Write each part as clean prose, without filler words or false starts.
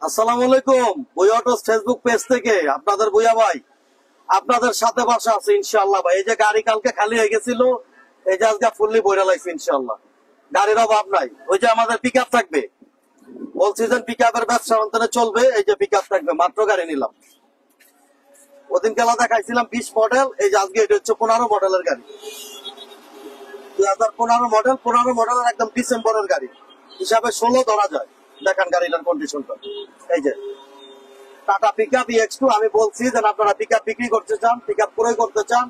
আসসালামু আলাইকুম। বুয়া অটোস ফেসবুক পেজ থেকে আপনাদের বুয়া ভাই আপনাদের সাথে বসা আছে ইনশাআল্লাহ। ভাই এই যে গাড়ি কালকে খালি হয়ে গেছিল, এই যে আজকে ফুললি বইরা লাগছে ইনশাআল্লাহ। গাড়ির অভাব নাই। ওই যে আমাদের পিকআপ থাকবে, অল সিজন পিকআপের ব্যবসা অন্তরে চলবে। এই যে পিকআপ থাকবে, মাত্র গাড়ি নিলাম। ওদিন খেলা দেখাইছিলাম 20 মডেল, এই যে আজকে এটা হচ্ছে 15 মডেলের গাড়ি। 2015 মডেল, 15 মডেলের একদম ডিসেম্বরের গাড়ি হিসাবে 16 ধরা যায়। দেখেন গাড়িটার কন্ডিশনটা। এই যে টাটা পিকআপ EX2। আমি বলছি যে আপনারা পিকআপ বিক্রি করতে চান, পিকআপ ক্রয় করতে চান,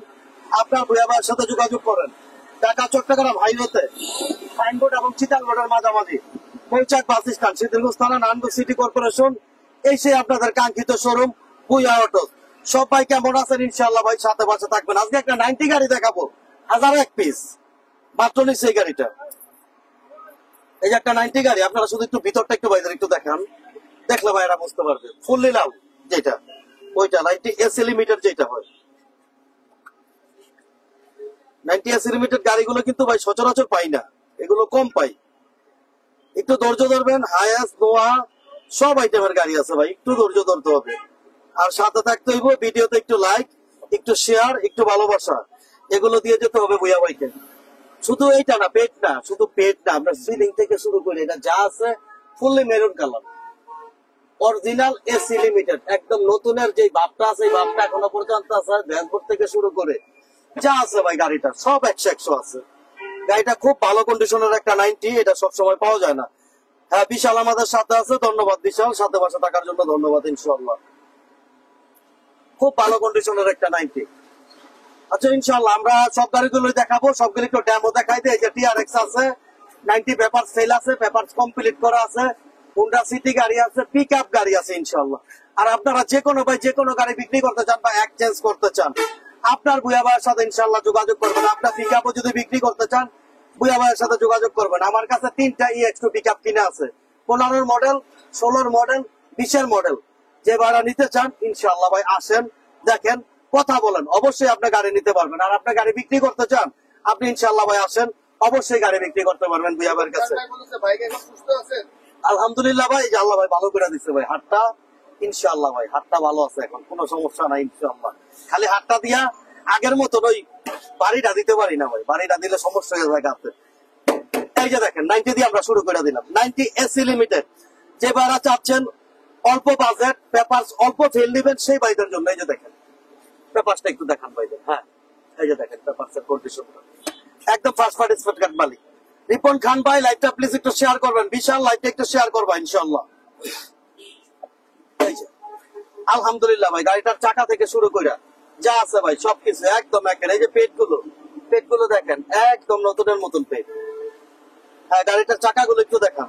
আপনার ভুয়া ভাইয়ের সাথে যোগাযোগ করেন। ঢাকা চট্টগ্রাম হাইওয়েতে সাইনবোর্ড এবং চিটাং রোডের মাঝামাঝি মৌচাক বাস স্ট্যান্ড, শীতলকুচ থানা, নারায়ণগঞ্জ সিটি কর্পোরেশন। এই সেই আপনাদের কাঙ্ক্ষিত শোরুম বুয়া অটোস। সবাই কেমন আছেন? ইনশাআল্লাহ ভাই সাথে পাশে থাকবেন। আজকে একটা 90 গাড়ি দেখাবো, 1001 পিস মাত্র নিচ্ছে এই গাড়িটা। এই যে একটা 90 গাড়ি, আপনারা শুধু একটু ভিতরটা একটু বাইরে একটু দেখান, দেখলে ভাইরা বুঝতে পারবে। ফুললি লাল যেটা, ওইটা 90 এসি লিমিটেড যেটা হয়। 90 এসি লিমিটেড গাড়িগুলো কিন্তু ভাই সচরাচর পাই না, এগুলো কম পাই। একটু ধৈর্য ধরবেন। হায়াস নোয়া সব আইটেমের গাড়ি আছে ভাই, একটু ধৈর্য ধরতে হবে। আর সাথে থাকতে হইব, ভিডিওতে একটু লাইক, একটু শেয়ার, একটু ভালোবাসা, এগুলো দিয়ে যেতে হবে ভুয়া ভাইকে। শুধু এইটা না, পেট না, শুধু পেট না, আমরা সিলিং থেকে শুরু করি, এটা যা আছে fully maroon colour, original AC limited. একদম নতুনের যে ভাবটা আছে, এই ভাবটা এখনো পর্যন্ত আছে। ড্যাশবোর্ড থেকে শুরু করে যা আছে ভাই গাড়িটা সব 100 আছে। গাড়িটা খুব ভালো কন্ডিশনের একটা 90, এটা সবসময় পাওয়া যায় না। হ্যাঁ, বিশাল আমাদের সাথে আছে, ধন্যবাদ বিশাল, সাথে বসে থাকার জন্য ধন্যবাদ। ইনশাআল্লাহ খুব ভালো কন্ডিশনের একটা 90। আচ্ছা ইনশাআল্লাহ আমরা সব গাড়িগুলোই দেখাবো, সবগুলো একটু ডেমো দেখাই দিই। এই যে TRX আছে, 90 পেপার সেল আছে, পেপার কমপ্লিট করা আছে, হুন্ডা সিটি গাড়ি আছে, পিকআপ গাড়ি আছে ইনশাআল্লাহ। আর আপনারা যে কোনো ভাই যে কোনো গাড়ি বিক্রি করতে চান বা এক্সচেঞ্জ করতে চান, আপনার বুয়া ভাইয়ের সাথে ইনশাআল্লাহ যোগাযোগ করবেন। আপনার পিকআপও যদি বিক্রি করতে চান, বুয়া ভাইয়ের সাথে যোগাযোগ করবেন। আমার কাছে 3টা EX2 পিকআপ কিনে আছে, 15 মডেল, 16 মডেল, 20 মডেল। যে ভাড়া নিতে চান ইনশাআল্লাহ ভাই আসেন, দেখেন, কথা বলেন, অবশ্যই আপনি গাড়ি নিতে পারবেন। আর আপনি গাড়ি বিক্রি করতে চান, আপনি ইনশাআল্লাহ ভাই আসেন, অবশ্যই গাড়ি বিক্রি করতে পারবেন বুয়া ভাইয়ের কাছে। আলহামদুলিল্লাহ ভাই, যে আল্লাহ ভাই ভালো করে দিচ্ছে ভাই হাতটা। ইনশাআল্লাহ ভাই হাতটা ভালো আছে, এখন কোনো সমস্যা নাই ইনশাআল্লাহ। খালি হাতটা দিয়া আগের মতো ওই বাড়িটা দিতে পারি না ভাই, বাড়িটা দিলে সমস্যা হয়ে যায় গাতে। এই যে দেখেন 90 দিয়ে আমরা শুরু করে দিলাম। 90 এসি লিমিটেড, যে ভাড়া চাচ্ছেন, অল্প বাজেট, পেপারস অল্প ফেল দিবেন, সেই ভাইদের জন্য। এই যে দেখেন পেপারসটা একটু দেখান ভাইদের। হ্যাঁ, এই যে দেখেন পেপারসের কন্ডিশনটা একদম ফার্স্ট পার্টি সার্টিফিকেট মালিক রিপন খান ভাই। লাইভটা প্লিজ একটু শেয়ার করবেন, বিশাল লাইভটা একটু শেয়ার করবা ইনশাআল্লাহ। এই যে আলহামদুলিল্লাহ ভাই গাড়িটার চাকা থেকে শুরু করে যা আছে ভাই সবকিছু একদম একের। এই যে পেটগুলো দেখেন একদম নতুনের মতন পেট। হ্যাঁ, গাড়িটার চাকাগুলো একটু দেখান।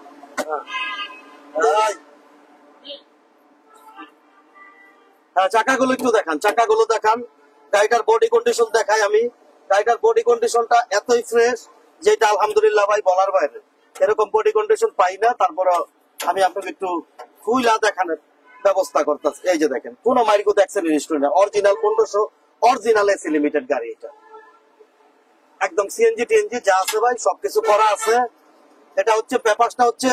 হ্যাঁ, চাকাগুলো একটু দেখান, চাকাগুলো দেখান। গাড়িটার বডি কন্ডিশন দেখাই আমি। গাড়িটার বডি কন্ডিশনটা এতই ফ্রেশ যেটা আলহামদুলিল্লাহ ভাই বলার বাইরে। এরকম বডি কন্ডিশন পাই না, তারপর আমি আপনাকে একটু খুইলা দেখানোর ব্যবস্থা করতেছি। এই যে দেখেন, কোন মাইরগো দেখছেন রেজিস্ট্রি না, অরিজিনাল 1500, অরিজিনাল এসি লিমিটেড গাড়ি। এটা একদম সিএনজি টিএনজি যা আছে ভাই সবকিছু করা আছে। এটা হচ্ছে পেপারসটা হচ্ছে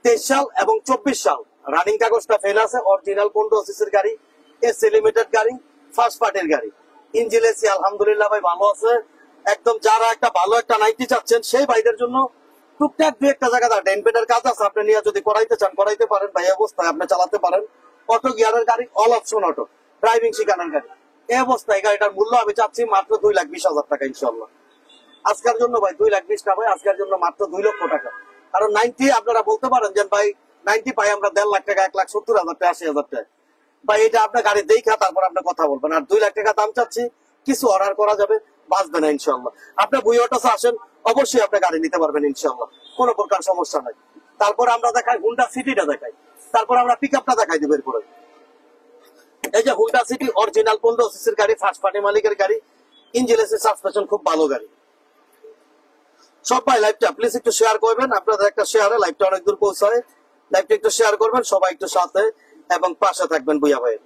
23 সাল এবং 24 সাল, রানিং কাগজটা ফেল আছে। অরিজিনাল 15 সিসির গাড়ি, এসি লিমিটেড গাড়ি, ফার্স্ট পার্টির গাড়ি। ইঞ্জিন এসি আলহামদুলিল্লাহ ভাই ভালো আছে একদম। যারা একটা ভালো একটা 90 চাচ্ছেন, সেই ভাইদের জন্য টুকটাক দুই একটা জায়গা ডেনপেটের কাজ আছে, আপনি নিয়ে যদি করাইতে চান করাইতে পারেন ভাই। অবস্থায় আপনি চালাতে পারেন, অটো গিয়ারের গাড়ি, অল অপশন অটো, ড্রাইভিং শিখানোর গাড়ি। এই অবস্থায় গাড়িটার মূল্য আমি চাচ্ছি মাত্র 2,20,000 টাকা ইনশাআল্লাহ। আজকের জন্য ভাই 2,20,000 টাকা ভাই, আজকের জন্য মাত্র 2 লক্ষ টাকা। কারণ 90 আপনারা বলতে পারেন যে ভাই 90 পাই আমরা 1.5 লাখ টাকা, 1,70,000 টাকা, 80,000 টাকা ভাই। এটা আপনার গাড়ি দেখা তারপর আপনি কথা বলবেন। আর 2 লাখ টাকা দাম চাচ্ছি, কিছু অর্ডার করা যাবে, বাঁচবে না ইনশাআল্লাহ। আপনি বুয়া অটোসে আসেন, অবশ্যই আপনি গাড়ি নিতে পারবেন ইনশাআল্লাহ, কোনো প্রকার সমস্যা নাই। তারপর আমরা দেখাই হুন্ডা সিটিটা দেখাই, তারপর আমরা পিকআপটা দেখাই দিব এরপরে। এই যে হুন্ডা সিটি অরিজিনাল 15 সিসির গাড়ি, ফার্স্ট পার্টি মালিকের গাড়ি, ইঞ্জিন এসি, সাসপেনশন খুব ভালো গাড়ি। সবাই লাইভটা প্লিজ একটু শেয়ার করবেন, আপনাদের একটা শেয়ারে লাইভটা অনেক দূর পৌঁছায়। লাইভটা একটু শেয়ার করবেন, সবাই একটু সাথে এবং পাশে থাকবেন বুয়া ভাইয়ের।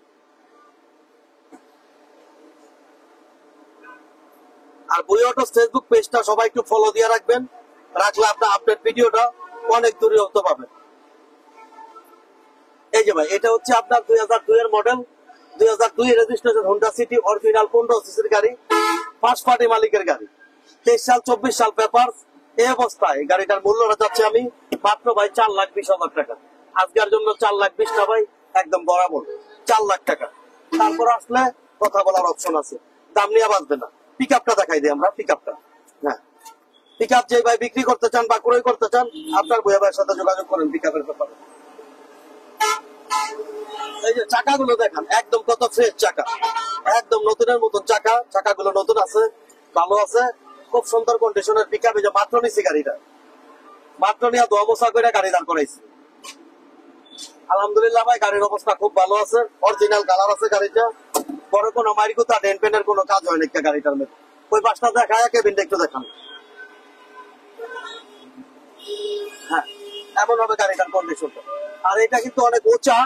আর বুয়া অটোস ফেসবুক পেজটা সবাই একটু ফলো দিয়ে রাখবেন, রাখলে আপনার আপডেট ভিডিওটা অনেক দূরে হতে পাবেন। এই যে ভাই এটা হচ্ছে আপনার 2002 এর model, 2002 registration, Honda city original 15 সিসির গাড়ি, ফার্স্ট পার্টি মালিকের গাড়ি, 23 সাল 24 সাল পেপার। এই অবস্থায় গাড়িটার মূল্যটা যাচ্ছে আমি মাত্র ভাই 4,20,000 টাকা। আজকের জন্য 4,20,000 না ভাই, একদম বরাবর 4 লাখ টাকা। তারপর আসলে কথা বলার অপশন আছে, দাম নিয়ে বাঁচবে না। পিক আপটা দেখাই দিই আমরা, পিক আপটা। হ্যাঁ, পিক আপ যে ভাই বিক্রি করতে চান বা ক্রয় করতে চান, আপনার ভূয়া ভাইয়ের সাথে যোগাযোগ করেন পিক আপের ব্যাপারে। এই যে চাকাগুলো দেখান, একদম কত ফ্রেশ চাকা, একদম নতুনের মতন চাকা। চাকাগুলো নতুন আছে, ভালো আছে, খুব সুন্দর কন্ডিশনের পিক আপ। এই যে মাত্র নিছি গাড়িটা, মাত্র নিয়ে দোয়া করে গাড়ি দাঁড় করাইছি। আলহামদুলিল্লাহ ভাই, গাড়ির অবস্থা খুব ভালো আছে, অরিজিনাল কালার আছে গাড়িটা। বড় কোনো মাইরিকুতা ডেন পেনের কোনো কাজ হয় না গাড়িটার মধ্যে। ওই পাশটা দেখায়, কেবিনটা একটু দেখান। হ্যাঁ, এমন হবে গাড়িটার কন্ডিশনটা। আর এটা কিন্তু অনেক উঁচা,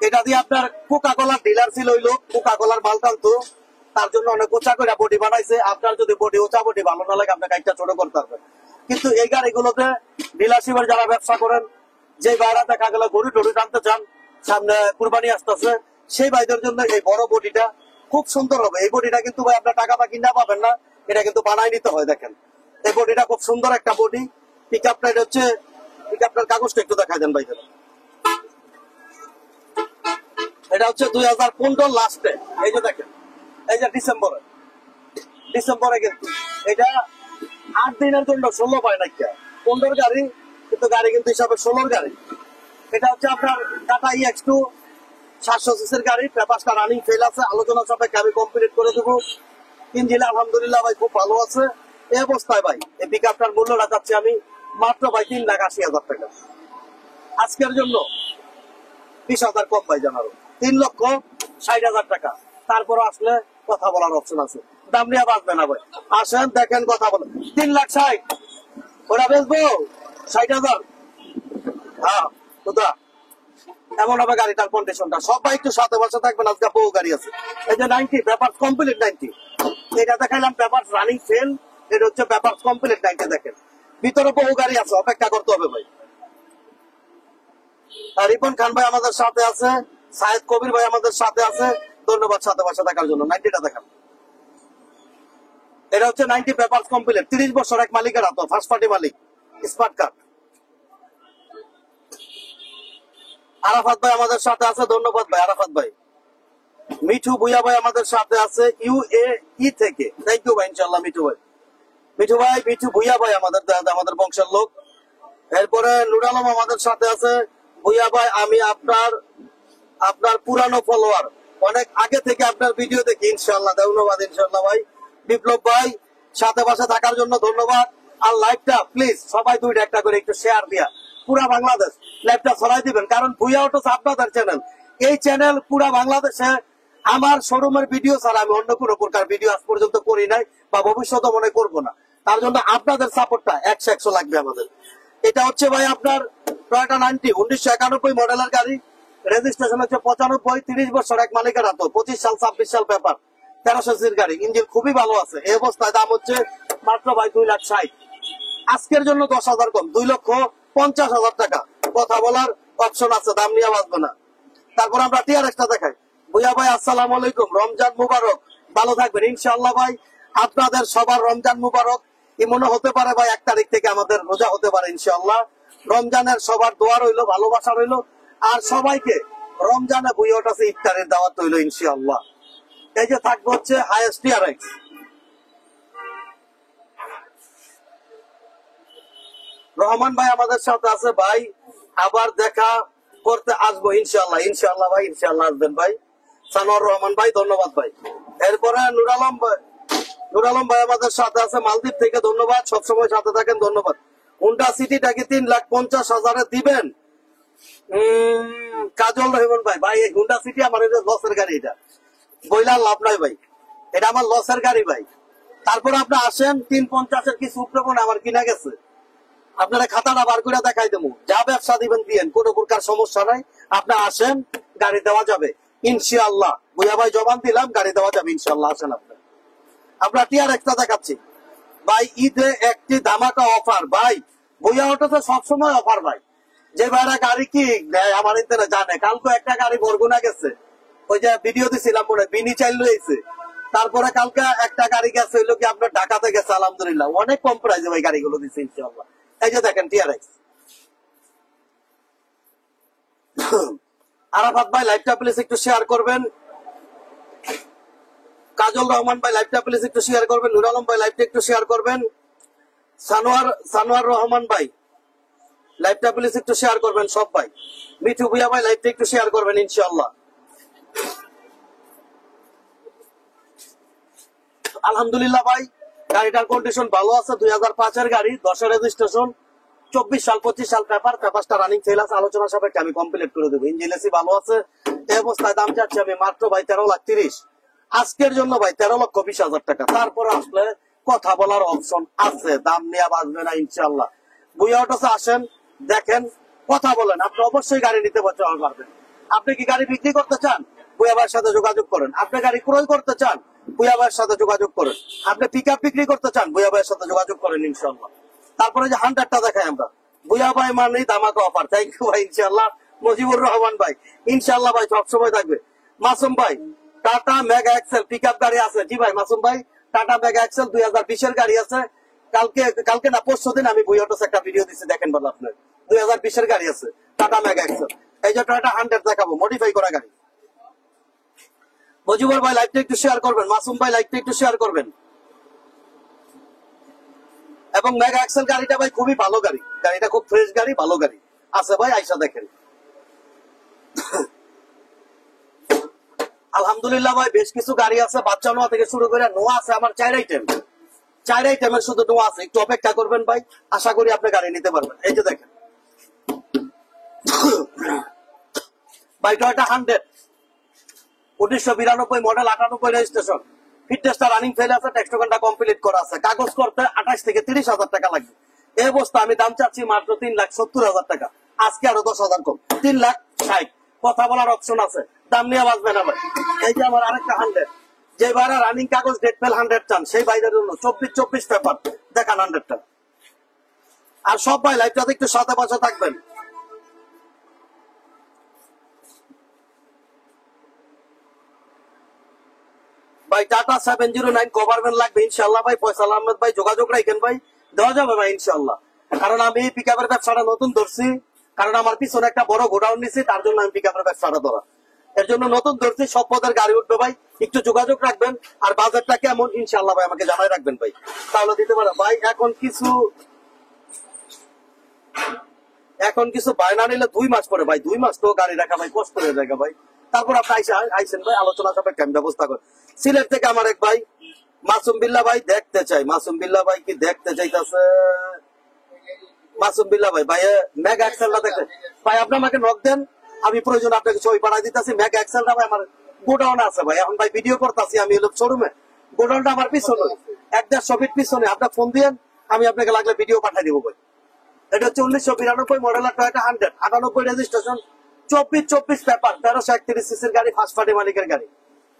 এটা দিয়ে আপনার কোকা কোলার ডিলার ছিল, হইলো কোকা কোলার মাল টানতো, তার জন্য অনেক উঁচা করে বডি বানাইছে। আপনার যদি বডি উঁচা বডি ভালো না লাগে, আপনার গাড়িটা ছোট করতে পারবেন। কিন্তু এই গাড়িগুলোতে ডিলারশিপের যারা ব্যবসা করেন, যে বাইরা দেখা গেল গরু টরু টানতে চান, সামনে কুরবানি আসতেছে, সেই ভাইদের জন্য এই বড় বডিটা খুব সুন্দর হবে। এই বডিটা কিন্তু ভাই আপনার টাকা বা কিনা পাবেন না, এটা কিন্তু বানাই নিতে হয়। দেখেন এই বডিটা খুব সুন্দর একটা বডি। পিক আপটা এটা হচ্ছে, পিক আপটার কাগজটা একটু দেখাই দেন ভাই। এটা হচ্ছে 2015 লাস্টে, এই যে দেখেন, এই যে ডিসেম্বরে কিন্তু এটা 8 দিনের জন্য 16 পায় না, 15 গাড়ি, কিন্তু গাড়ি কিন্তু হিসাবে 16 গাড়ি। এটা হচ্ছে আপনার টাটা EX2 700 সিসির গাড়ি, পেপারটা রানিং ফেল আছে, আলোচনা সাপেক্ষে আমি কমপ্লিট করে দেবো। ইঞ্জিন আলহামদুলিল্লাহ ভাই খুব ভালো আছে। এই অবস্থায় ভাই এই পিক আপটার মূল্য রাখাচ্ছি আমি মাত্র ভাই 3,80,000 টাকা। আজকের জন্য 20,000 কম ভাই, জানাবো 3,60,000 টাকা। তারপর আসলে কথা বলার অপশন আছে, দাম নিয়ে বাঁচবে না ভাই। আসেন দেখেন, কথা বলেন। 3,60,000 ওরা বেচবো 60,000। হ্যাঁ কোথা এমন হবে গাড়িটার কন্ডিশনটা। সবাই একটু সাথে বসে থাকবেন, আজকে বহু গাড়ি আছে। এই যে 90 পেপার কমপ্লিট 90, এটা দেখাইলাম পেপার রানিং ফেল, এটা হচ্ছে পেপার কমপ্লিট 90। দেখেন ভিতরে বহু গাড়ি আছে, অপেক্ষা করতে হবে ভাই। রিপন খান ভাই আমাদের সাথে আছে, সায়েদ কবির ভাই আমাদের সাথে আছে, ধন্যবাদ সাথে বসে থাকার জন্য। 90টা দেখান, এটা হচ্ছে 90 পেপার কমপ্লিট, 30 বছর এক মালিকের হাতে, ফার্স্ট পার্টি মালিক, স্মার্ট কার্ড। আরাফাত ভাই আমাদের সাথে আছে, ধন্যবাদ ভাই আরাফাত ভাই। মিঠু ভুইয়া ভাই আমাদের সাথে আছে UAE থেকে, থ্যাংক ইউ ভাই। ইনশাল্লাহ মিঠু ভাই, মিঠু ভুইয়া ভাই আমাদের বংশের লোক। এরপরে নুর আলম আমাদের সাথে আছে। ভুইয়া ভাই আমি আপনার পুরানো ফলোয়ার, অনেক আগে থেকে আপনার ভিডিও দেখি, ইনশাল্লাহ ধন্যবাদ। ইনশাল্লাহ ভাই। বিপ্লব ভাই সাথে পাশে থাকার জন্য ধন্যবাদ। আর লাইভটা প্লিজ সবাই 2টা একটা করে একটু শেয়ার দিয়া পুরা বাংলাদেশ লাইভটা ছড়াই দিবেন, কারণ ভুইয়া অটোস আপনাদের চ্যানেল। এই চ্যানেল পুরা বাংলাদেশে আমার শোরুমের ভিডিও ছাড়া আমি অন্য কোনো প্রকার ভিডিও আজ পর্যন্ত করি নাই বা ভবিষ্যতে মনে করবো না। তার জন্য আপনাদের সাপোর্টটা 100 লাগবে আমাদের। এটা হচ্ছে ভাই আপনার টয়োটা 90 1991 মডেলের গাড়ি, রেজিস্ট্রেশন হচ্ছে 95, 30 বছর এক মালিকের হাতে, 25 সাল 26 সাল পেপার, 1300 সিসির গাড়ি, ইঞ্জিন খুবই ভালো আছে। এই অবস্থায় দাম হচ্ছে মাত্র ভাই 2,60,000। আজকের জন্য 10,000 কম, 2,50,000 টাকা। কথা বলার অপশন আছে, দাম নিয়ে বাঁচবে না। তারপর আমরা টিআরএক্সটা দেখাই। ভুইয়া ভাই আসসালামু আলাইকুম, রমজান মুবারক, ভালো থাকবেন ইনশাআল্লাহ ভাই। আপনাদের সবার রমজান মুবারক। মনে হতে পারে ভাই 1 তারিখ থেকে আমাদের রোজা হতে পারে ইনশাআল্লাহ। রমজানের সবার দোয়া রইলো, ভালোবাসা রইলো। আর সবাইকে রমজানে ভুইয়া আছে ইফতারের দাওয়াত রইলো ইনশাআল্লাহ। এই যে থাকবে হচ্ছে হাইয়েস্ট টিআরএক্স। রহমান ভাই আমাদের সাথে আছে ভাই, আবার দেখা করতে আসবো ইনশাআল্লাহ। ইনশাআল্লাহ ভাই, ইনশাআল্লাহ আসবেন ভাই। সানোয়ার রহমান ভাই ধন্যবাদ ভাই। এরপরে নুর আলম ভাই আমাদের সাথে আছে মালদ্বীপ থেকে, ধন্যবাদ, সবসময় সাথে থাকেন, ধন্যবাদ। হুন্ডা সিটিটাকে 3,50,000 দিবেন? কাজল রহমান ভাই, ভাই এই হুন্ডা সিটি আমার লসের গাড়ি, এটা বইলার লাভ নাই ভাই, এটা আমার লসের গাড়ি ভাই। তারপর আপনি আসেন, 3,50,000 কি সুপ্রমণ আমার কিনা গেছে, আপনারা খাতাটা বার করে দেখাই দেবো। যা ব্যবসা দিবেন দিয়েন, কোনো প্রকার সমস্যা নাই। আপনি আসেন, গাড়ি দেওয়া যাবে ইনশাআল্লাহ। ভুইয়া ভাই জবান দিলাম, গাড়ি দেওয়া যাবে ইনশাআল্লাহ। আসেন আমরা টিআরএক্সটা দেখাচ্ছি ভাই। ঈদে একটি ধামাকা অফার ভাই, ভুইয়া অটোতে সবসময় অফার ভাই। যে ভাইরা গাড়ি কি নেয় আমার ইন্টারনেট জানে, কালকে একটা গাড়ি বরগুনা গেছে, ওই যে ভিডিও দিছিলাম মনে বিনি চাইল রয়েছে, তারপরে কালকে একটা গাড়ি গেছে হইলো কি আপনার ঢাকাতে গেছে, আলহামদুলিল্লাহ অনেক কম প্রাইসে ভাই গাড়িগুলো দিচ্ছে ইনশাআল্লাহ। এই যে দেখেন টিআরএক্স। আরাফাত ভাই লাইভটা প্লিজ একটু শেয়ার করবেন, কাজল রহমান ভাই লাইভটা প্লিজ একটু শেয়ার করবেন, নুর আলম ভাই লাইভটা একটু শেয়ার করবেন, সানোয়ার রহমান ভাই লাইভটা প্লিজ একটু শেয়ার করবেন সব ভাই, মিঠু ভুইয়া ভাই লাইভটা একটু শেয়ার করবেন ইনশাআল্লাহ। আলহামদুলিল্লাহ ভাই গাড়িটার কন্ডিশন ভালো আছে, 2005-এর গাড়ি, 10-এর রেজিস্ট্রেশন, 24 সাল 25 সাল পেপারটা রানিং ফেল আছে, আলোচনা সাপেক্ষে আমি কমপ্লিট করে দেবো। ইঞ্জিন এসি ভালো আছে। এই অবস্থায় দাম চাচ্ছি আমি মাত্র ভাই 13,30,000, আজকের জন্য ভাই 13,20,000 টাকা। তারপরে আসলে কথা বলার অপশন আছে, দাম নিয়ে বাঁচবে না ইনশাল্লাহ। বুয়া অটোসে আসেন, দেখেন, কথা বলেন, আপনি অবশ্যই গাড়ি নিতে পারবেন। আপনি কি গাড়ি বিক্রি করতে চান, বুয়া ভাইয়ের সাথে যোগাযোগ করেন। আপনি গাড়ি ক্রয় করতে চান, বুয়া ভাইয়ের সাথে যোগাযোগ করেন। আপনি পিক আপ বিক্রি করতে চান, বুয়া ভাইয়ের সাথে যোগাযোগ করেন ইনশাল্লাহ। তারপরে যে 100টা দেখাই আমরা, বুয়া ভাই মানেই ধামাকা অফার। থ্যাংক ইউ ভাই ইনশাল্লাহ। মুজিবুর রহমান ভাই ইনশাল্লাহ ভাই সবসময় থাকবে। মাসুম ভাই Tata mega excel pick up গাড়ি আছে, জি ভাই মাসুম ভাই টাটা মেগা এক্সেল 2020-এর গাড়ি আছে। কালকে না পরশু দিন আমি বুয়াটোস একটা ভিডিও দিচ্ছি, দেখেন বলো আপনার 2020-এর গাড়ি আছে টাটা মেগা এক্সেল। এই যে টাটা 100 দেখাবো, মডিফাই করা গাড়ি। মুজিবুর ভাই লাইভটা একটু শেয়ার করবেন, মাসুম ভাই লাইভটা একটু শেয়ার করবেন। এবং মেগা এক্সেল গাড়িটা ভাই খুবই ভালো গাড়ি, গাড়িটা খুব ফ্রেশ গাড়ি, ভালো গাড়ি আছে ভাই, আইসা দেখেন। আলহামদুলিল্লাহ ভাই বেশ কিছু গাড়ি আছে, বাচ্চা নোয়া থেকে শুরু করে নোয়া আছে আমার 4 আইটেমের শুধু নোয়া আছে। একটু অপেক্ষা করবেন ভাই, আশা করি আপনি গাড়ি নিতে পারবেন। এই যে দেখেন ভাই টয়োটা 100 1992 মডেল, 98 রেজিস্ট্রেশন, ফিটনেসটা রানিং ফেল আছে, টেক্সট ঘন্টা কমপ্লিট করা আছে, কাগজ করতে 28 থেকে 30,000 টাকা লাগবে। এই অবস্থা আমি দাম চাচ্ছি মাত্র 3,70,000 টাকা, আজকে আরো 10,000 কম, 3,60,000। কথা বলার অপশন আছে, দাম নিয়ে বাঁচবে না ভাই। এই যে আমার আরেকটা 100, যে ভাইরা রানিং কাগজ ডেট ফেল 100 চান, সেই ভাইদের জন্য 24 পেপার দেখান 100টা। আর সব ভাই লাইভটাতে একটু সাথে পাশে থাকবেন। ভাই টাটা 709 গভর্নমেন্ট লাগবে ইনশাল্লাহ ভাই, ফয়সাল আহমেদ ভাই যোগাযোগ রাখেন ভাই, দেওয়া যাবে ভাই ইনশাল্লাহ। কারণ আমি পিক আপের ব্যবসাটা নতুন ধরছি, কারণ আমার পিছনে একটা বড় গোডাউন নিছি, তার জন্য আমি পিক আপের ব্যবসাটা ধরা, এর জন্য নতুন ধরছি। সব পদের গাড়ি উঠবে ভাই, একটু যোগাযোগ রাখবেন। আর বাজেটটা কেমন ইনশাল্লাহ ভাই আমাকে জানাই রাখবেন ভাই, তাহলে দিতে পারে ভাই। এখন কিছু বায়না নিলে 2 মাস পরে ভাই, 2 মাস তো গাড়ি রাখা ভাই কষ্ট হয়ে যায় ভাই। তারপর আপনি আইসেন ভাই, আলোচনা সাপেক্ষে আমি ব্যবস্থা করি। সিলেট থেকে আমার এক ভাই মাসুম বিল্লাহ ভাই দেখতে চাই, মাসুম বিল্লাহ ভাই কি দেখতে চাইতেছে, মাসুম বিল্লাহ ভাই মেগা এক্সেলটা দেখতে ভাই, আপনি আমাকে নক দেন, আমি প্রয়োজন আপনাকে ছবি পাঠাই দিতেছি। মেগা এক্সেলটা ভাই আমার গোডাউন আছে ভাই, এখন ভাই ভিডিও করতেছি আমি হলো শোরুমে, গোডাউনটা আমার পিছনে 1-1.5 ফিট পিছনে। আপনার ফোন দিয়েন, আমি আপনাকে লাগলে ভিডিও পাঠাই দিব ভাই। এটা হচ্ছে 1992 মডেলের টয়োটা 100, 98 রেজিস্ট্রেশন, 24 পেপার, 1331 সিসির গাড়ি, ফার্স্ট পার্টি মালিকের গাড়ি।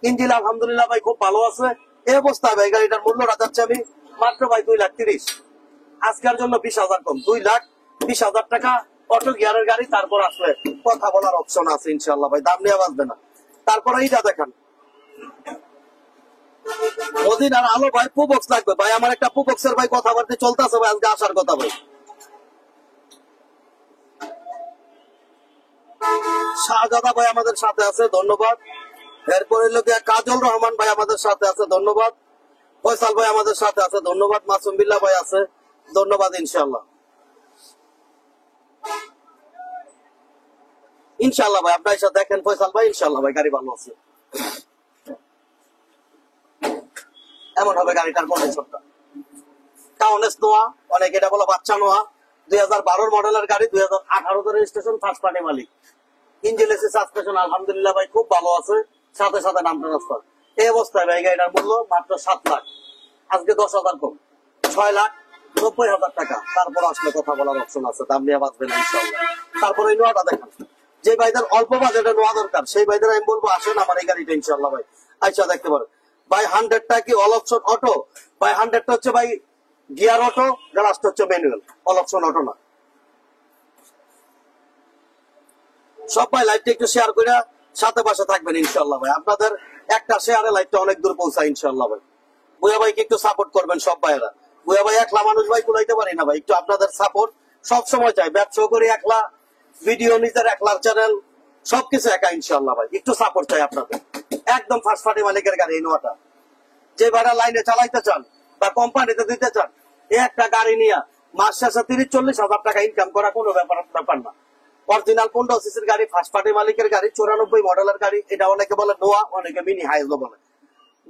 ইঞ্জিন আলহামদুলিল্লাহ ভাই খুব ভালো আছে। এই অবস্থায় ভাই গাড়িটার মূল্য রাখাচ্ছি আমি মাত্র ভাই 2,30,000, আজকের জন্য 20,000 কম, 2,20,000 টাকা। অটো গিয়ারের গাড়ি, তারপর আসলে কথা বলার অপশন আছে ইনশাল্লাহ ভাই, দাম নিয়ে বাঁচবে না। তারপরে এইটা দেখান মদিনার আলো ভাই, পুবক্স লাগবে ভাই, আমার একটা পুবক্সের ভাই কথাবার্তা চলতেছে ভাই, আজকে আসার কথা ভাই। শাহজাদা ভাই আমাদের সাথে আছে, ধন্যবাদ। এরপরে লোক কাজল রহমান ভাই আমাদের সাথে আছে, ধন্যবাদ। ফয়সাল ভাই আমাদের সাথে আছে, ধন্যবাদ। মাসুম বিল্লাহ ভাই আছে, ধন্যবাদ। ইনশাল্লাহ ইনশাল্লাহ ভাই আপনার সাথে দেখেন ফয়সাল ভাই, ইনশাল্লাহ ভাই গাড়ি ভালো আছে, এমন হবে গাড়িটার কন্ডিশনটা। টাউনেস নোয়া, অনেক এটা বলো বাচ্চা নোয়া, 2012 মডেলের গাড়ি, 2018 রেজিস্ট্রেশন, ফার্স্ট পার্টি মালিক। ইঞ্জিন এসি সাসপেনশন আলহামদুলিল্লাহ ভাই খুব ভালো আছে, সাথে সাথে নাম ট্রান্সফার। এই অবস্থায় ভাই গাড়িটার মূল্য মাত্র 7 লাখ, আজকে 10,000 কম, 6,90,000 টাকা। তারপর আসলে কথা বলার অপশন আছে, দাম নিয়ে বাঁচবেন ইনশাল্লাহ। তারপরে এই নোয়াটা দেখান, যে ভাইদের অল্প বাজেটে নোয়া দরকার, সেই ভাইদের আমি বলবো আসেন আমার এই গাড়িটা ইনশাল্লাহ ভাই আইসা দেখতে পারেন ভাই। 100টা কি অল অপশন অটো ভাই, 100টা হচ্ছে ভাই গিয়ার অটো, লাস্ট হচ্ছে ম্যানুয়াল, অল অপশন অটো না। সব ভাই লাইভটা একটু শেয়ার করে সাথে পাশে থাকবেন ইনশাল্লাহ ভাই। আপনাদের একটা শেয়ারে লাইভটা অনেক দূর পৌঁছায় ইনশাল্লাহ ভাই। বুয়া ভাইকে একটু সাপোর্ট করবেন সব ভাইয়েরা। বুয়া ভাই একলা মানুষ ভাই, কুলাইতে পারি না ভাই, একটু আপনাদের সাপোর্ট সব সময় চাই। ব্যবসাও করি একলা, ভিডিও নিজের একলার চ্যানেল, সবকিছু একা ইনশাল্লাহ ভাই। একটু সাপোর্ট চাই আপনাদের। একদম ফার্স্ট পার্টি মালিকের গাড়ি ইনোভাটা, যে ভাড়া লাইনে চালাইতে চান বা কোম্পানিতে দিতে চান, এই একটা গাড়ি নিয়ে মাস শেষে 30-40 হাজার টাকা ইনকাম করা কোনো ব্যাপার না। অরিজিনাল 15 সিসির গাড়ি, ফার্স্ট পার্টি মালিকের গাড়ি, 94 মডেলের গাড়ি। এটা অনেকে বলে নোয়া, অনেকে মিনি হাইজও বলে।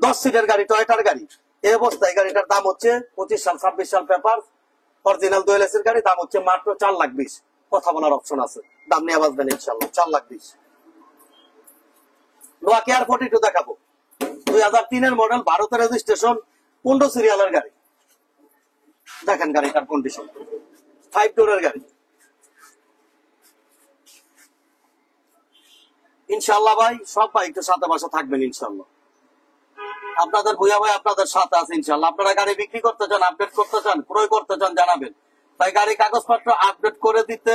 10 সিটের গাড়ি, টয়োটার গাড়ি। এই অবস্থায় গাড়িটার দাম হচ্ছে 25 সাল 26 সাল পেপার, অরিজিনাল 2 LS এর গাড়ি, দাম হচ্ছে মাত্র 4,20,000। কথা বলার অপশন আছে, দাম নিয়ে বাঁচবেন ইনশাল্লাহ। 4,20,000। নোয়া কেয়ার 42 দেখাবো, 2003 এর মডেল, ভারতের রেজিস্ট্রেশন, 15 সিরিয়ালের গাড়ি। দেখেন গাড়িটার কন্ডিশন, 5 ডোরের গাড়ি ইনশাল্লাহ ভাই। সব ভাই একটু সাথে পাশে থাকবেন ইনশাল্লাহ। আপনাদের ভুয়া ভাই আপনাদের সাথে আছে ইনশাল্লাহ। আপনারা গাড়ি বিক্রি করতে চান, আপডেট করতে চান, ক্রয় করতে চান, জানাবেন ভাই। গাড়ি কাগজপত্র আপডেট করে দিতে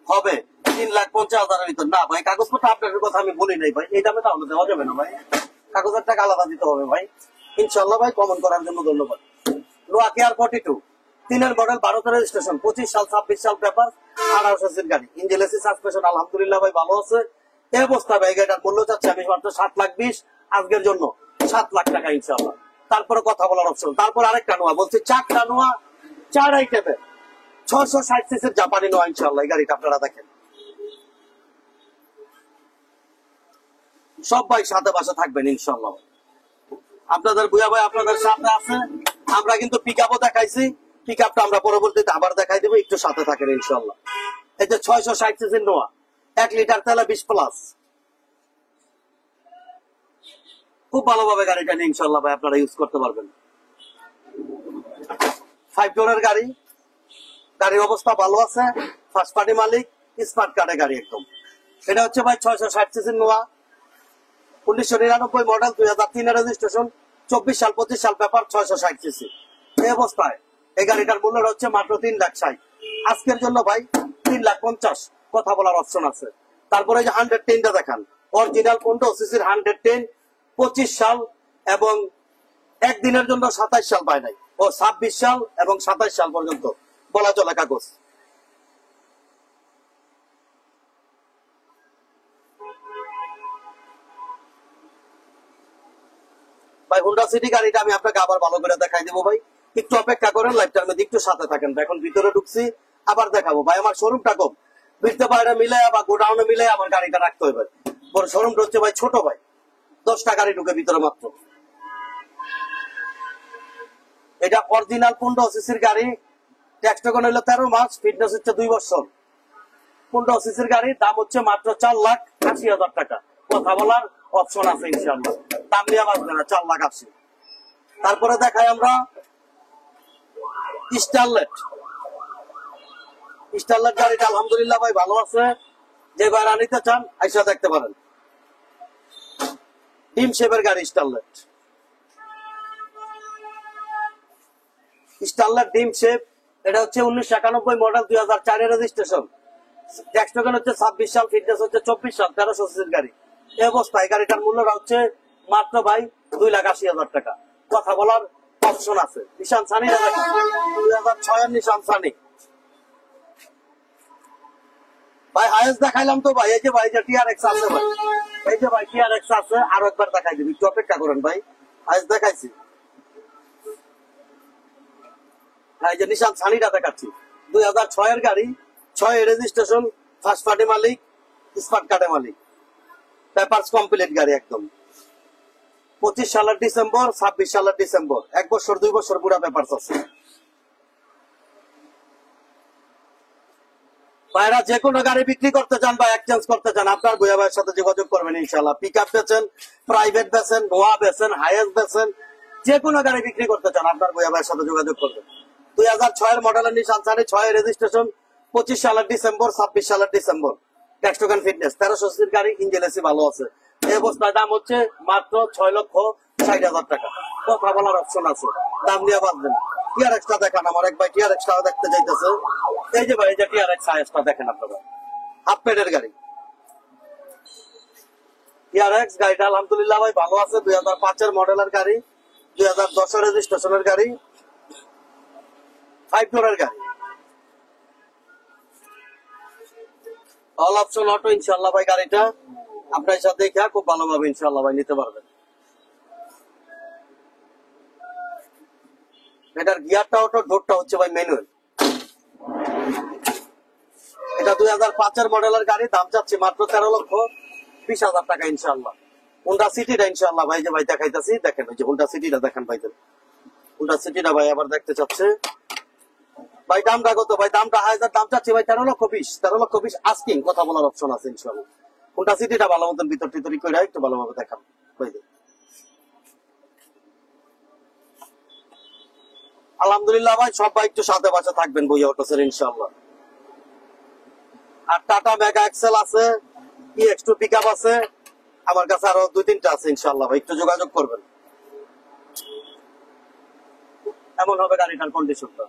হবে 3,50,000 ভিতর। না ভাই, কাগজপত্র আপডেটের কথা আমি বলি নাই ভাই, এই দামে তাহলে দেওয়া যাবে না ভাই। কাগজের টাকা আলাদা দিতে হবে ভাই ইনশাল্লাহ ভাই। কমেন্ট করার জন্য ধন্যবাদ। নোয়া কেয়ার 42 3 এর মডেল, ভারতের রেজিস্ট্রেশন, 25 সাল 26 সাল পেপার, 1800 সিসির গাড়ি। ইঞ্জিন এসি সাসপেনশন আলহামদুলিল্লাহ ভাই ভালো আছে। এই অবস্থা ভাই গাড়িটার মূল্য চাচ্ছি আমি মাত্র 7,20,000 আজকের জন্য, 7 লাখ টাকা ইনশাল্লাহ। তারপরে কথা বলার অপশন। তারপর আরেকটা নোয়া বলছি, 4টা নোয়া, 4 আইটেমের 660 সিসির জাপানি নোয়া ইনশাল্লাহ। এই গাড়িটা আপনারা দেখেন। সব ভাই সাথে পাশে থাকবেন ইনশাল্লাহ। আপনাদের বুয়া ভাই আপনাদের সাথে আছে। আমরা কিন্তু পিকআপও দেখাইছি, পিকআপটা আমরা পরবর্তীতে আবার দেখাই দেবো, একটু সাথে থাকেন ইনশাল্লাহ। এই যে 660 সিসির নোয়া, 1 লিটার তেলে 20 প্লাস, খুব ভালোভাবে গাড়িটা নিয়ে ইনশাল্লাহ ভাই আপনারা ইউজ করতে পারবেন। 5 ডোরের গাড়ি, গাড়ির অবস্থা ভালো আছে, ফার্স্ট পার্টি মালিক, স্মার্ট কার্ডের গাড়ি একদম। এটা হচ্ছে ভাই 660 সিসির নোয়া, 1999 মডেল, 2003 এর রেজিস্ট্রেশন, 24 সাল 25 সাল পেপার, 660 সিসি। এই অবস্থায় এই গাড়িটার মূল্য হচ্ছে মাত্র 3,60,000 আজকের জন্য ভাই। 3,50,000 কথা বলার অপশন আছে। তারপরে যে 110টা দেখান, অরিজিনাল 15 সিসির 110, 25 সাল এবং একদিনের জন্য 27 সাল পায় নাই, ও 26 সাল এবং 27 সাল পর্যন্ত বলা চলে কাগজ। ভাই হুন্ডা সিটি গাড়িটা আমি আপনাকে আবার ভালো করে দেখাই দেবো ভাই, একটু অপেক্ষা করেন, লাইভটার মধ্যে একটু সাথে থাকেন। এখন ভিতরে ঢুকছি, আবার দেখাবো ভাই। আমার শোরুমটা কম, ভিড়তে বাইরে মিলে বা গোডাউনে মিলে আমার গাড়িটা রাখতে হবে। বড় শোরুমটা হচ্ছে ভাই ছোট ভাই, 10টা গাড়ি ঢুকে ভিতরে মাত্র। এটা অরিজিনাল 15 সিসির গাড়ি, ট্যাক্স টোকন হলো 13 মাস, ফিটনেস হচ্ছে 2 বছর। 15 সিসির গাড়ি, দাম হচ্ছে মাত্র 4,80,000 টাকা। কথা বলার অপশন আছে ইনশাআল্লাহ, দাম নিয়ে বাঁচবে না, 4,80,000। তারপরে দেখাই আমরা স্টারলেট। স্টারলেট গাড়িটা আলহামদুলিল্লাহ ভাই ভালো আছে, যে ভাড়া নিতে চান আইসা দেখতে পারেন। ডিম শেপের গাড়ি স্টারলেট, স্টারলেট ডিম শেপ। এটা হচ্ছে 1991 মডেল, 2004 এর রেজিস্ট্রেশন, ট্যাক্স টোকেন হচ্ছে 26 সাল, ফিটনেস হচ্ছে 24 সাল, 1300 সিসির গাড়ি। এই অবস্থায় গাড়িটার মূল্যটা হচ্ছে মাত্র ভাই 2,80,000 টাকা। কথা বলার অপশন আছে। নিশান সানি 2006 এর নিশান সানি ভাই। হায়েস্ট দেখাইলাম তো ভাই, এই যে ভাই যে টিআরএক্স আছে ভাই, এই যে ভাই টিআরএক্স আছে, আরো একবার দেখাই দিবি, একটু অপেক্ষা করেন ভাই। হায়েস্ট দেখাইছি, এই যে নিশান সানিটা দেখাচ্ছি, 2006 এর গাড়ি, 6 এর রেজিস্ট্রেশন, ফার্স্ট পার্টি মালিক, স্মার্ট কার্ডের মালিক, পেপারস কমপ্লিট গাড়ি একদম। 25 সালের ডিসেম্বর, 26 সালের ডিসেম্বর, 1 বছর 2 বছর পুরা পেপারস আছে। ভাইরা যে কোনো গাড়ি বিক্রি করতে চান বা এক্সচেঞ্জ করতে চান, আপনার ভুয়া ভাইয়ের সাথে যোগাযোগ করবেন ইনশাআল্লাহ। পিকআপ বেচেন, প্রাইভেট বেচেন, নোয়া বেচেন, হাইয়েস্ট বেচেন, যে কোনো গাড়ি বিক্রি করতে চান আপনার ভুয়া ভাইয়ের সাথে যোগাযোগ করবেন। 2006 এর মডেলের নিশান সানি, 6 এর রেজিস্ট্রেশন, 25 সালের ডিসেম্বর, 26 সালের ডিসেম্বর, ট্যাক্স টোকেন ফিটনেস, 1300 সিসির গাড়ি, ইঞ্জিন এসি ভালো আছে। এই অবস্থায় দাম হচ্ছে মাত্র 6,60,000 টাকা। কথা বলার অপশন আছে, দাম দিয়ে বাঁচবেন। টিআরএক্সটা দেখান, আমার এক ভাই টিআরএক্সটা দেখতে চাইতেছে। এই যে ভাই, এই যে টিআরএক্স হাইয়েস্টটা দেখেন আপনারা, হাফ পেডের গাড়ি, টিআরএক্স গাড়িটা আলহামদুলিল্লাহ ভাই ভালো আছে, 2005 মডেলের গাড়ি, 2010 রেজিস্ট্রেশনের গাড়ি, 5 ডোরের গাড়ি, অল অপশন অটো ইনশাআল্লাহ ভাই। গাড়িটা আপনার সাথে দেখে খুব ভালোভাবে ইনশাআল্লাহ ভাই নিতে পারবেন। এটার গিয়ারটা অটো, ডোরটা হচ্ছে ভাই ম্যানুয়াল। এটা 2005 মডেলের গাড়ি, দাম চাচ্ছি মাত্র 13,20,000 টাকা ইনশাআল্লাহ। হুন্ডা সিটিটা ইনশাআল্লাহ ভাই যে ভাই দেখাইতেছি, দেখেন ওই যে হুন্ডা সিটিটা দেখেন ভাই, হুন্ডা সিটিটা ভাই আবার দেখতে চাচ্ছে ভাই। দামটা কত ভাই? দামটা 1000 দাম চাচ্ছি ভাই 13,20,000, 13,20,000 আস্কিং, কথা বলার অপশন আছে ইনশাআল্লাহ। হুন্ডা সিটিটা ভালো মতন ভিতর টিতরি করে একটু ভালোভাবে দেখান ভাই। আলহামদুলিল্লাহ ভাই সব ভাই একটু সাথে বাসা থাকবেন বই অটোসের ইনশাআল্লাহ। আর টাটা মেগা এক্সেল আছে, EX2 পিকআপ আছে, আমার কাছে আরো 2-3টা আছে ইনশাআল্লাহ ভাই, একটু যোগাযোগ করবেন। এমন হবে গাড়িটার কন্ডিশনটা।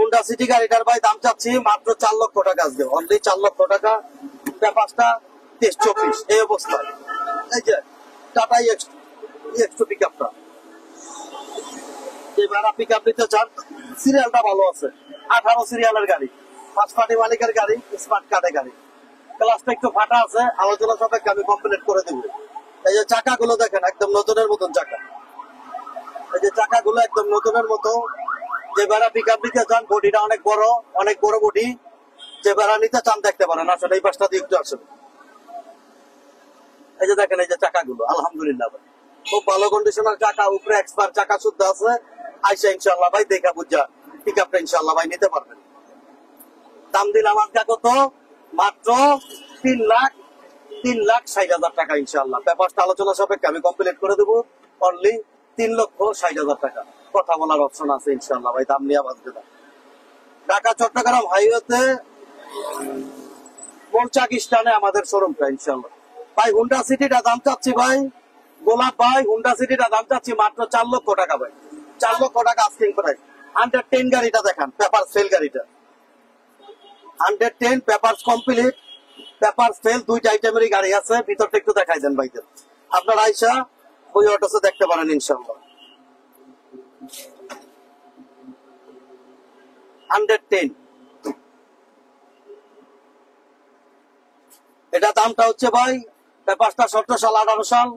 হুন্ডা সিটি গাড়িটার ভাই দাম চাচ্ছি মাত্র 4 লক্ষ টাকা, আজকে অনলি 4 লক্ষ টাকা। পেপারটা 23-24 এই অবস্থা। এই যে টাটা EX2 পিকআপটা, যে ভাড়া পিকআপ নিতে চান, সিরিয়ালটা ভালো আছে, 18 সিরিয়ালের গাড়ি, ফার্স্ট পার্টি মালিকের গাড়ি, স্মার্ট কার্ডের গাড়ি। ক্লাসটা একটু ফাটা আছে, আলোচনা সাপেক্ষে আমি কমপ্লিট করে দেবো। এই যে চাকাগুলো দেখেন একদম নতুনের মতন চাকা, এই যে চাকাগুলো একদম নতুনের মতো। যে ভাড়া পিকআপ নিতে চান, বডিটা অনেক বড় বডি, যে ভাড়া নিতে চান দেখতে পারেন। আসলে এই পাশটা দিয়ে একটু আসবে, এই যে দেখেন এই যে চাকাগুলো আলহামদুলিল্লাহ ভাই খুব ভালো কন্ডিশনের চাকা, উপরে এক্সপার্ট চাকা শুদ্ধ আছে। আইসা ইনশাআল্লাহ ভাই দেখা বুঝা পিকআপটা ইনশাআল্লাহ ভাই নিতে পারবেন। দাম দিলাম আজকে কত? মাত্র 3,60,000 টাকা ইনশাআল্লাহ। পেপারটা আলোচনা সাপেক্ষে আমি কমপ্লিট করে দেবো, অনলি 3,60,000 টাকা। কথা বলার অপশন আছে ইনশাআল্লাহ ভাই, দাম নিয়ে বাঁচবে না। ঢাকা চট্টগ্রাম হাইওয়েতে মৌচাক স্থানে আমাদের শোরুমটা ইনশাআল্লাহ ভাই। হুন্ডা সিটিটা দাম চাচ্ছি ভাই, গোলাপ ভাই, হুন্ডা সিটিটা দাম চাচ্ছি মাত্র 4 লক্ষ টাকা ভাই, 4 লক্ষ টাকা আস্কিং প্রাইস। 110 গাড়িটা দেখান, পেপার সেল গাড়িটা 110 পেপার কমপ্লিট, পেপার সেল, 2টা আইটেমেরই গাড়ি আছে। ভিতরটা একটু দেখাই দেন ভাইদের, আপনারা আইসা ওই অটোসে দেখতে পারেন ইনশাআল্লাহ। 110 এটা দামটা হচ্ছে ভাই, পেপারটা 17 সাল 18 সাল,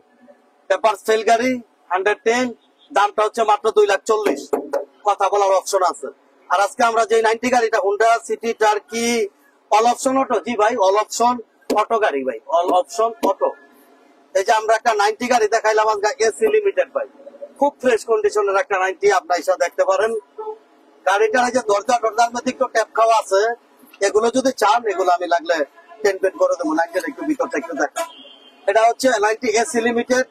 পেপার সেল গাড়ি 110, দামটা হচ্ছে মাত্র 2,40,000। কথা বলার অপশন আছে। আর আজকে আমরা যে 90 গাড়িটা হুন্ডা সিটিটার কি অল অপশন অটো? জি ভাই, অল অপশন অটো গাড়ি ভাই, অল অপশন অটো। এই যে আমরা একটা 90 গাড়ি দেখাইলাম আজকে, এসি লিমিটেড ভাই, খুব ফ্রেশ কন্ডিশনের একটা 90 আপনার এসে দেখতে পারেন। গাড়িটার যে দরজার মধ্যে একটু ট্যাপ খাওয়া আছে, এগুলো যদি চান এগুলো আমি লাগলে 10 পেন করে দেবো। 90 একটু ভিতরটা একটু দেখা, এটা হচ্ছে 90 এসি লিমিটেড,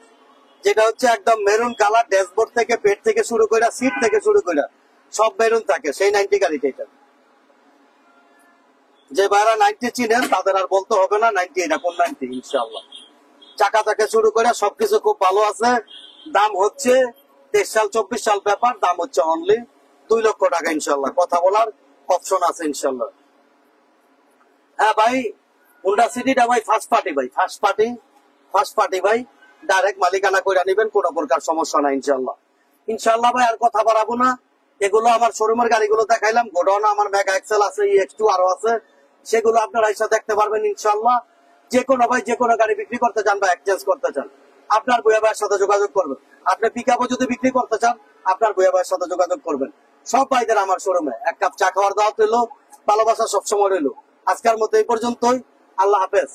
যেটা হচ্ছে একদম মেরুন কালার, ড্যাশবোর্ড থেকে, পেট থেকে শুরু করে, সিট থেকে শুরু করে সব মেরুন থাকে, সেই 90 গাড়িটা এটা। যে ভাইরা 90 চিনেন তাদের আর বলতে হবে না 90 এটা কোন 90 ইনশাআল্লাহ। চাকা থেকে শুরু করে সবকিছু খুব ভালো আছে। দাম হচ্ছে 23 সাল 24 সাল পেপার, দাম হচ্ছে অনলি 2 লক্ষ টাকা ইনশাআল্লাহ। কথা বলার অপশন আছে ইনশাআল্লাহ। হ্যাঁ ভাই, হুন্ডা সিটিটা ভাই ফার্স্ট পার্টি ভাই, ফার্স্ট পার্টি ভাই, ডাইরেক্ট মালিকানা করে নিবেন, কোনো প্রকার সমস্যা নাই ইনশাআল্লাহ। ইনশাআল্লাহ ভাই আর কথা বাড়াবো না, এগুলো আমার শোরুমের গাড়িগুলো দেখাইলাম। গোডাউন আমার মেগা এক্সেল আছে, EX2 আরো আছে, সেগুলো আপনারা এসে দেখতে পারবেন ইনশাআল্লাহ। যে কোনো ভাই যে কোনো গাড়ি বিক্রি করতে চান বা এক্সচেঞ্জ করতে চান, আপনার ভূয়া ভাইয়ের সাথে যোগাযোগ করবেন। আপনি পিকআপও যদি বিক্রি করতে চান, আপনার ভূয়া ভাইয়ের সাথে যোগাযোগ করবেন। সব ভাইদের আমার শোরুমে এক কাপ চা খাওয়ার দাওয়াত রইলো, ভালোবাসা সবসময় রইলো। আজকের মতো এই পর্যন্তই, আল্লাহ হাফেজ।